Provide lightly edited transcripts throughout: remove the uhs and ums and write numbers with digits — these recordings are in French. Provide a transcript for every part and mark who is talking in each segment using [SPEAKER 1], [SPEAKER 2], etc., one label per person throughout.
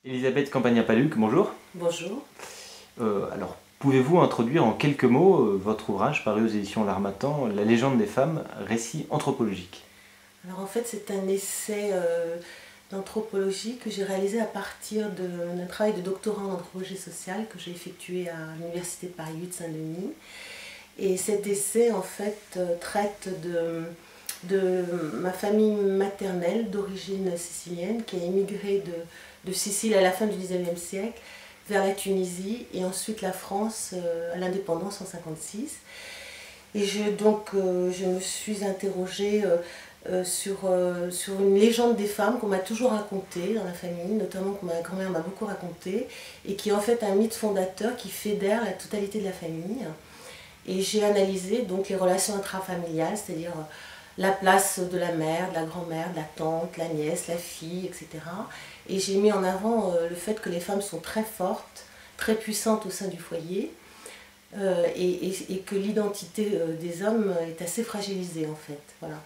[SPEAKER 1] Elisabeth Campagna-Paluc, bonjour.
[SPEAKER 2] Bonjour.
[SPEAKER 1] Alors, pouvez-vous introduire en quelques mots votre ouvrage paru aux éditions L'Harmattan, La légende des femmes, récit anthropologique?
[SPEAKER 2] Alors en fait c'est un essai d'anthropologie que j'ai réalisé à partir d'un travail de doctorat en anthropologie sociale que j'ai effectué à l'université de Paris 8 Saint-Denis. Et cet essai en fait traite de ma famille maternelle d'origine sicilienne qui a émigré de Sicile à la fin du 19e siècle vers la Tunisie et ensuite la France à l'indépendance en 1956. Et je me suis interrogée sur une légende des femmes qu'on m'a toujours racontée dans la famille, notamment que ma grand-mère m'a beaucoup racontée, et qui est en fait un mythe fondateur qui fédère la totalité de la famille. Et j'ai analysé donc les relations intrafamiliales, c'est-à-dire la place de la mère, de la grand-mère, de la tante, la nièce, la fille, etc. Et j'ai mis en avant le fait que les femmes sont très fortes, très puissantes au sein du foyer, et que l'identité des hommes est assez fragilisée en fait. Voilà.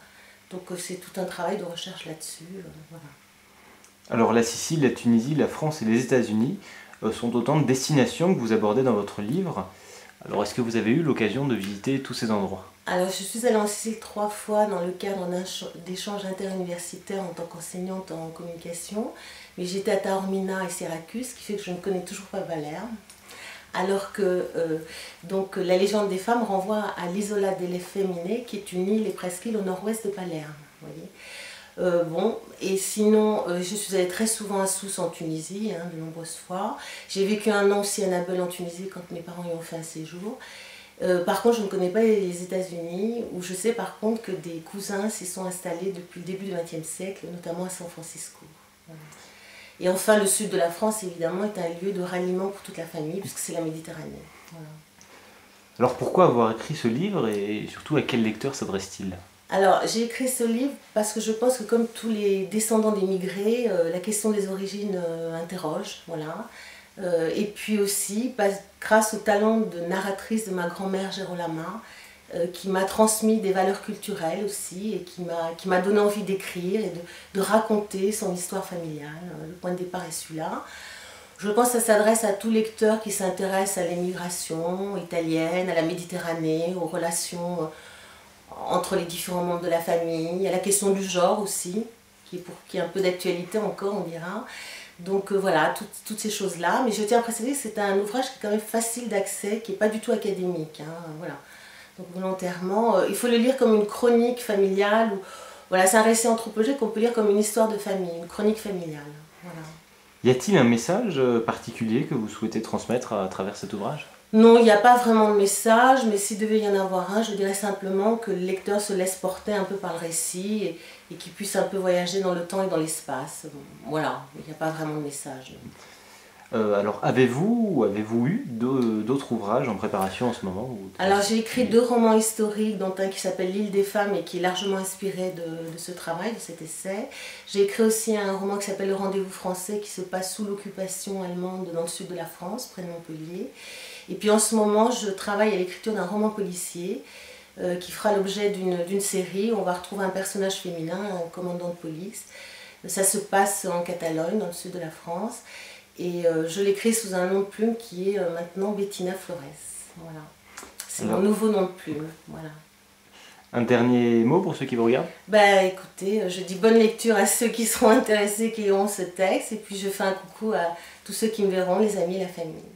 [SPEAKER 2] Donc c'est tout un travail de recherche là-dessus. Voilà.
[SPEAKER 1] Alors la Sicile, la Tunisie, la France et les États-Unis sont autant de destinations que vous abordez dans votre livre. Alors est-ce que vous avez eu l'occasion de visiter tous ces endroits?
[SPEAKER 2] Alors je suis allée en Sicile 3 fois dans le cadre d'échanges interuniversitaires en tant qu'enseignante en communication. Mais j'étais à Taormina et Syracuse, ce qui fait que je ne connais toujours pas Palerme. Alors que donc, la légende des femmes renvoie à l'Isola delle Femmine, qui est une île et presqu'île au nord-ouest de Palerme. Voyez. Bon, et sinon, je suis allée très souvent à Sousse en Tunisie, de nombreuses fois. J'ai vécu un an aussi à Nabeul en Tunisie quand mes parents y ont fait un séjour. Par contre, je ne connais pas les États-Unis, où je sais par contre que des cousins s'y sont installés depuis le début du XXe siècle, notamment à San Francisco. Voilà. Et enfin, le sud de la France, évidemment, est un lieu de ralliement pour toute la famille, puisque c'est la Méditerranée. Voilà.
[SPEAKER 1] Alors pourquoi avoir écrit ce livre et surtout à quel lecteur s'adresse-t-il?
[SPEAKER 2] Alors, j'ai écrit ce livre parce que je pense que comme tous les descendants d'immigrés, la question des origines interroge. Voilà. Et puis aussi, grâce au talent de narratrice de ma grand-mère Gerolama, qui m'a transmis des valeurs culturelles aussi et qui m'a donné envie d'écrire et de raconter son histoire familiale. Le point de départ est celui-là. Je pense que ça s'adresse à tout lecteur qui s'intéresse à l'émigration italienne, à la Méditerranée, aux relations entre les différents membres de la famille, à la question du genre aussi, qui est un peu d'actualité encore, on dira. Donc voilà, toutes ces choses-là. Mais je tiens à préciser que c'est un ouvrage qui est quand même facile d'accès, qui n'est pas du tout académique. Voilà. Donc volontairement, il faut le lire comme une chronique familiale. Voilà, c'est un récit anthropologique qu'on peut lire comme une histoire de famille, une chronique familiale. Voilà.
[SPEAKER 1] Y a-t-il un message particulier que vous souhaitez transmettre à travers cet ouvrage?
[SPEAKER 2] Non, il n'y a pas vraiment de message, mais s'il devait y en avoir un, je dirais simplement que le lecteur se laisse porter un peu par le récit et qu'il puisse un peu voyager dans le temps et dans l'espace. Voilà, il n'y a pas vraiment de message.
[SPEAKER 1] Alors avez-vous eu d'autres ouvrages en préparation en ce moment
[SPEAKER 2] Alors j'ai écrit 2 romans historiques, dont un qui s'appelle L'île des femmes et qui est largement inspiré de ce travail, de cet essai. J'ai écrit aussi un roman qui s'appelle Le rendez-vous français, qui se passe sous l'occupation allemande dans le sud de la France, près de Montpellier. Et puis en ce moment, je travaille à l'écriture d'un roman policier qui fera l'objet d'une série où on va retrouver un personnage féminin, un commandant de police. Ça se passe en Catalogne, dans le sud de la France. Et je l'écris sous un nom de plume qui est maintenant Bettina Flores. Voilà. C'est mon nouveau nom de plume. Voilà.
[SPEAKER 1] Un dernier mot pour ceux qui vous regardent?
[SPEAKER 2] Bah écoutez, je dis bonne lecture à ceux qui seront intéressés, qui auront ce texte. Et puis je fais un coucou à tous ceux qui me verront, les amis et la famille.